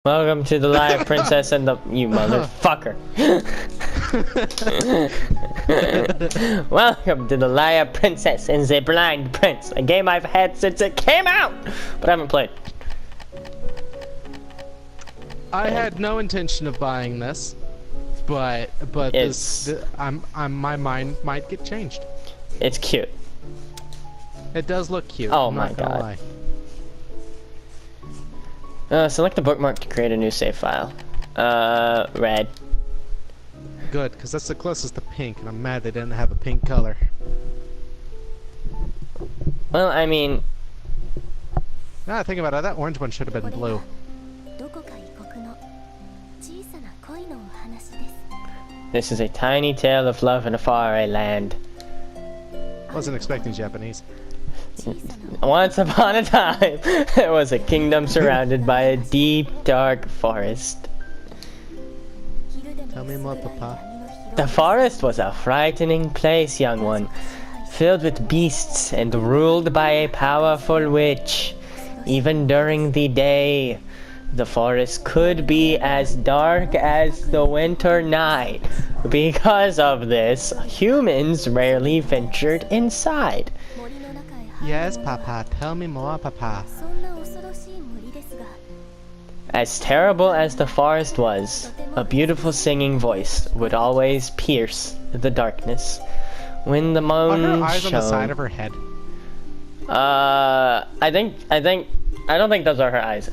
Welcome to the Liar Princess and the... You motherfucker. Welcome to the Liar Princess and the Blind Prince, a game I've had since it came out, but I haven't played. I had no intention of buying this, but my mind might get changed. It's cute. It does look cute. Oh I'm my not gonna god. lie. Select the bookmark to create a new save file. Red. Good, because that's the closest to pink, and I'm mad they didn't have a pink color. Well, I mean... Now I think about it, that orange one should have been blue. This is a tiny tale of love in a faraway land. Wasn't expecting Japanese. Once upon a time, there was a kingdom surrounded by a deep, dark forest. Tell me more, Papa. The forest was a frightening place, young one, filled with beasts and ruled by a powerful witch. Even during the day, the forest could be as dark as the winter night. Because of this, humans rarely ventured inside. Yes, Papa. Tell me more, Papa. As terrible as the forest was, a beautiful singing voice would always pierce the darkness. When the moon Are her eyes shone... on the side of her head? I don't think those are her eyes.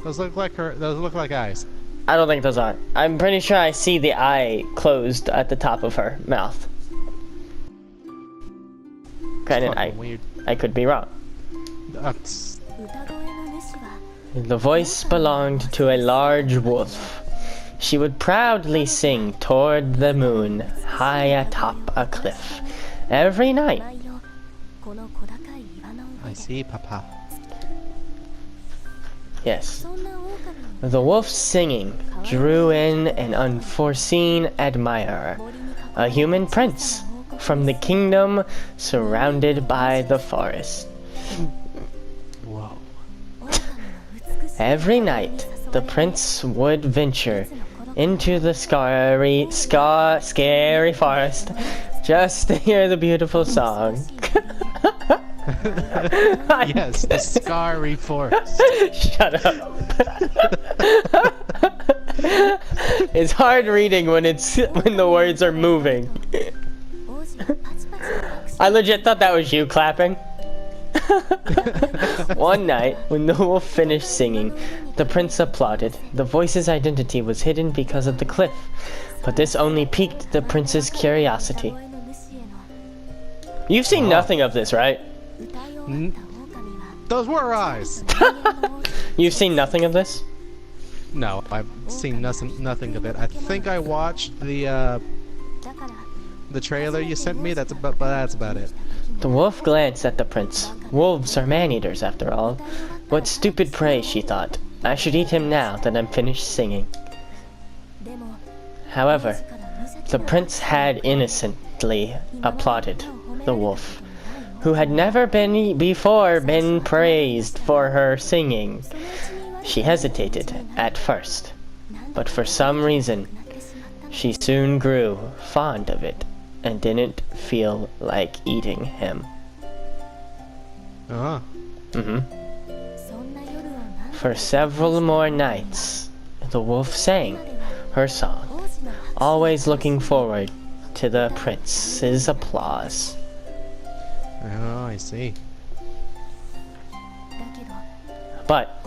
Those look like eyes. I don't think those are. I'm pretty sure I see the eye closed at the top of her mouth. Granted, Weird. I could be wrong. The voice belonged to a large wolf. She would proudly sing toward the moon, high atop a cliff, every night. I see, Papa. Yes. The wolf's singing drew in an unforeseen admirer, a human prince from the kingdom surrounded by the forest. Whoa. Every night, the prince would venture into the scary forest just to hear the beautiful song. Yes, the scary forest. Shut up. It's hard reading when the words are moving. I legit thought that was you clapping. One night, when the wolf finished singing, the prince applauded. The voice's identity was hidden because of the cliff, but this only piqued the prince's curiosity. You've seen nothing of this, right? Those were eyes. You've seen nothing of this? No, I've seen nothing of it. I think I watched the trailer you sent me. That's about it. The wolf glanced at the prince. Wolves are man-eaters, after all. What stupid prey, she thought. I should eat him now that I'm finished singing. However, the prince had innocently applauded the wolf, who had never before been praised for her singing. She hesitated at first, but for some reason, she soon grew fond of it and didn't feel like eating him. For several more nights, the wolf sang her song, always looking forward to the prince's applause. Oh, I see. But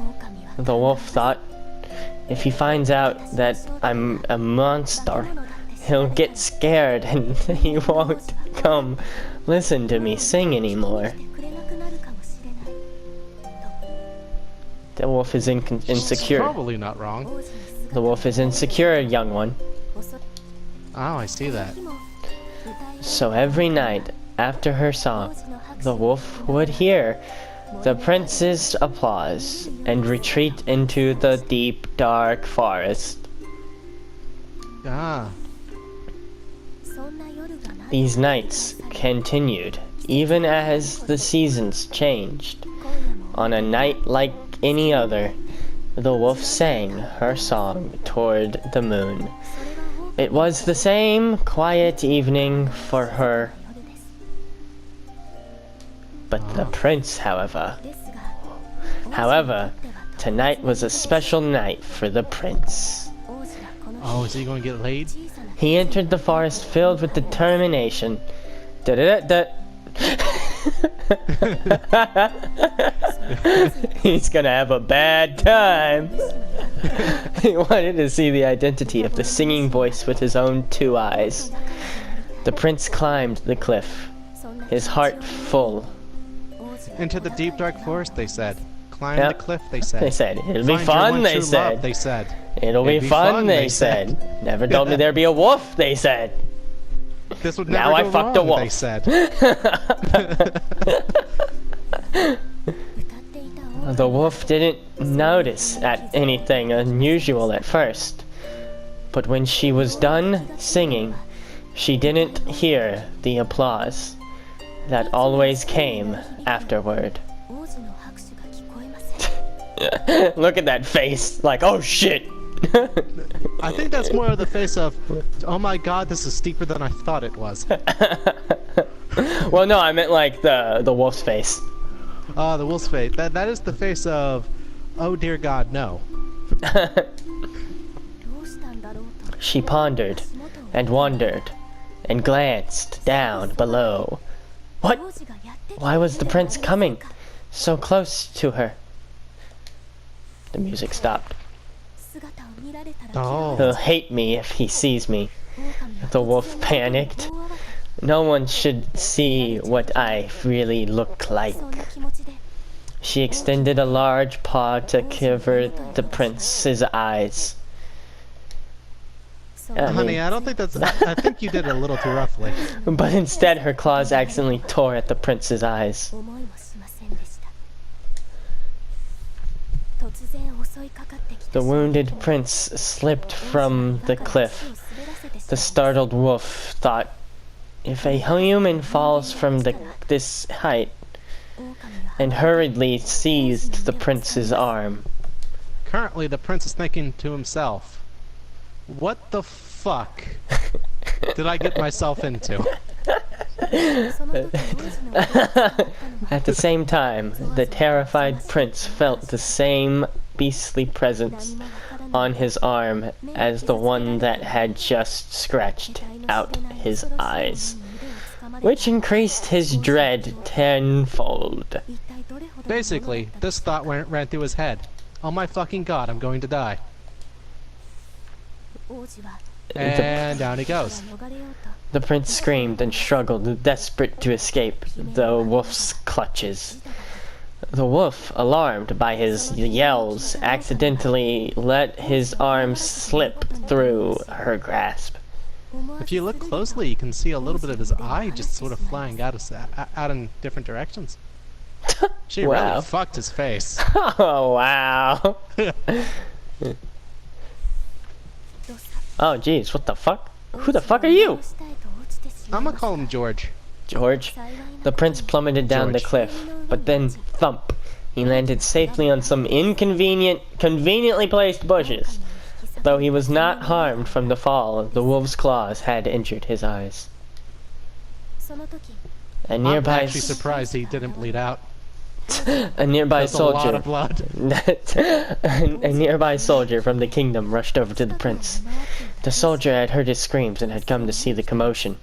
the wolf thought, if he finds out that I'm a monster, he'll get scared and he won't come listen to me sing anymore. The wolf is insecure. Probably not wrong. The wolf is insecure, young one. Oh, I see that. So every night after her song, the wolf would hear the prince's applause and retreat into the deep, dark forest. Ah. These nights continued, even as the seasons changed. On a night like any other, the wolf sang her song toward the moon. It was the same quiet evening for her. But the prince, however, tonight was a special night for the prince. Oh, is he going to get laid? He entered the forest filled with determination. He's gonna have a bad time. He wanted to see the identity of the singing voice with his own 2 eyes. The prince climbed the cliff, his heart full. Into the deep dark forest, they said. Climb Yep. the cliff, they said. They said, it'll be Find your fun, one they true said. love, they said. It'll be fun, they said. Never told me there'd be a wolf, they said. This would never Now I go fucked wrong, a wolf. they said. The wolf didn't notice anything unusual at first. But when she was done singing, she didn't hear the applause that always came afterward. Look at that face, like, oh shit! I think that's more of the face of, oh my god, this is steeper than I thought it was. Well, no, I meant like the wolf's face. The wolf's face. That is the face of, oh dear god, no. She pondered and wondered and glanced down below. What? Why was the prince coming so close to her? The music stopped. Oh. He'll hate me if he sees me. The wolf panicked. No one should see what I really look like. She extended a large paw to cover the prince's eyes. Honey, I don't think that's... I think you did it a little too roughly. But instead her claws accidentally tore at the prince's eyes. The wounded prince slipped from the cliff. The startled wolf thought, if a human falls from this height, and hurriedly seized the prince's arm. Currently, the prince is thinking to himself, what the fuck did I get myself into? At the same time, the terrified prince felt the same beastly presence on his arm as the one that had just scratched out his eyes, which increased his dread tenfold. Basically, this thought ran through his head. Oh my fucking god, I'm going to die. And down he goes. The prince screamed and struggled, desperate to escape the wolf's clutches. The wolf, alarmed by his yells, accidentally let his arms slip through her grasp. If you look closely, you can see a little bit of his eye just sort of flying out in different directions. She Wow. really fucked his face. Oh, wow. Oh, jeez, what the fuck? Who the fuck are you? I'm gonna call him George. George. The prince plummeted down the cliff, but then thump. He landed safely on some conveniently placed bushes. Though he was not harmed from the fall, the wolf's claws had injured his eyes. A I'm nearby actually surprised he didn't bleed out. a nearby That's a lot soldier of blood. a nearby soldier from the kingdom rushed over to the prince. The soldier had heard his screams and had come to see the commotion.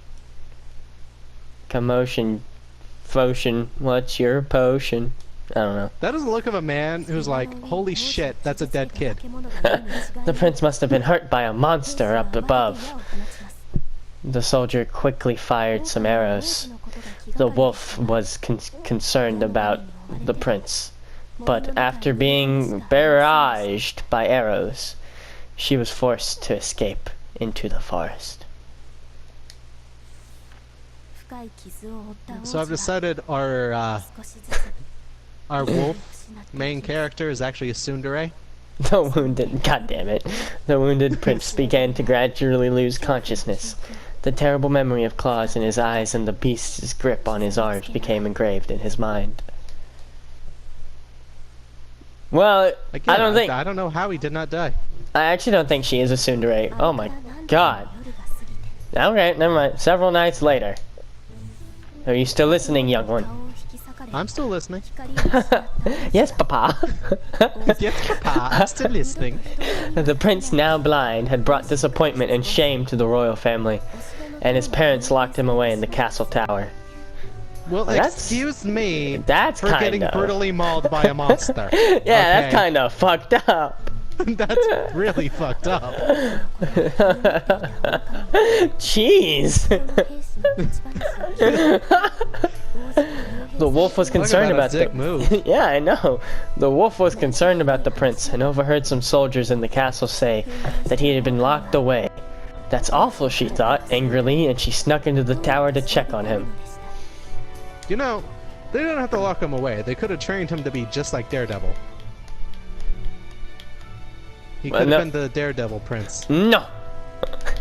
Commotion. What's your potion? I don't know. That is the look of a man who's like, holy shit, that's a dead kid. The prince must have been hurt by a monster up above. The soldier quickly fired some arrows. The wolf was concerned about the prince, but after being barraged by arrows, she was forced to escape into the forest. So I've decided our wolf main character is actually a tsundere. The wounded prince began to gradually lose consciousness. The terrible memory of claws in his eyes and the beast's grip on his arms became engraved in his mind. Well, Again, I don't think. I don't know how he did not die. I actually don't think she is a tsundere. Oh my god. Okay, never mind. Several nights later. Are you still listening, young one? I'm still listening. Yes, Papa. Yes, Papa, I'm still listening. The prince, now blind, had brought disappointment and shame to the royal family, and his parents locked him away in the castle tower. Well, That's- excuse me That's for getting kinda- brutally mauled by a monster. Yeah, that's Okay. kind of fucked up. That's really fucked up. Jeez. The wolf was concerned about about a dick the move. Yeah, I know. The wolf was concerned about the prince and overheard some soldiers in the castle say that he had been locked away. That's awful, she thought angrily, and she snuck into the tower to check on him. You know, they didn't have to lock him away. They could have trained him to be just like Daredevil. He Well, could no- have been the Daredevil prince. No.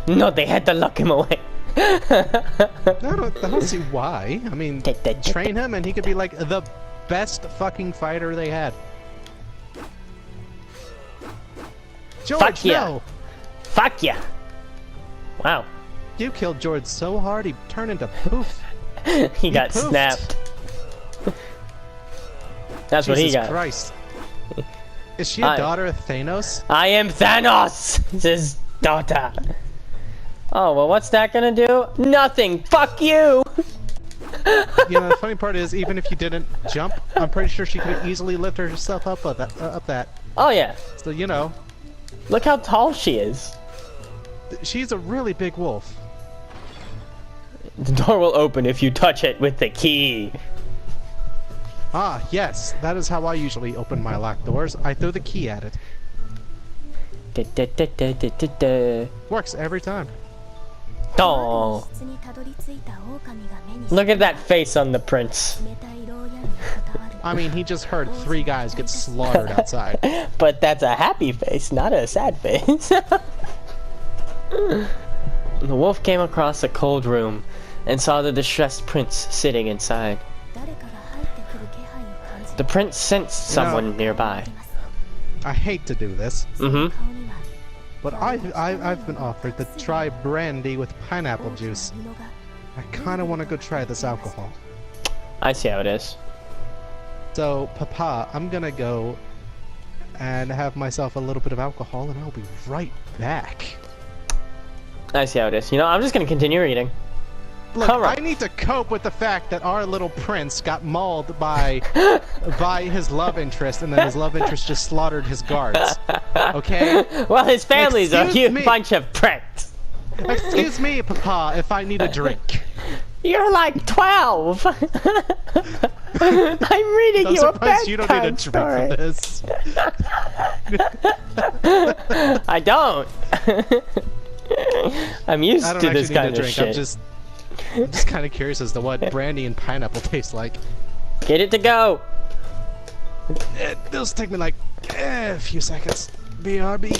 No, they had to lock him away. I don't see why. I mean, Take train him and he could be like the best fucking fighter they had. George, Fuck yeah. no! Fuck yeah. Wow. You killed George so hard he turned into poof. He got poofed. snapped. That's what he Jesus got. Christ. Is she a daughter of Thanos? I am Thanos! His daughter. Oh, well, what's that gonna do? Nothing! Fuck you! You know, the funny part is, even if you didn't jump, I'm pretty sure she could have easily lifted herself up that. Oh, yeah. So, you know, Look how tall she is. she's a really big wolf. The door will open if you touch it with the key. Ah, yes, that is how I usually open my locked doors. I throw the key at it. Works every time. Oh. Look at that face on the prince. I mean, he just heard 3 guys get slaughtered outside. But that's a happy face, not a sad face. The wolf came across a cold room and saw the distressed prince sitting inside. The prince sensed someone nearby. I hate to do this, Mm-hmm. but I've been offered to try brandy with pineapple juice. I kind of want to go try this alcohol. I see how it is. So, Papa, I'm gonna go and have myself a little bit of alcohol, and I'll be right back. I see how it is. You know, I'm just gonna continue reading. Look, Alright. I need to cope with the fact that our little prince got mauled by his love interest, and then his love interest just slaughtered his guards. Okay? Well, his family's a Excuse huge me. bunch of pricks. Excuse me, Papa, if I need a drink. You're like 12. I'm reading I'm you a surprised you don't need a bedtime drink story. for this. I don't. I'm used I don't to actually this need a kind of drink. shit. I'm just kind of curious as to what brandy and pineapple taste like. Get it to go. It'll take me like a few seconds. BRB.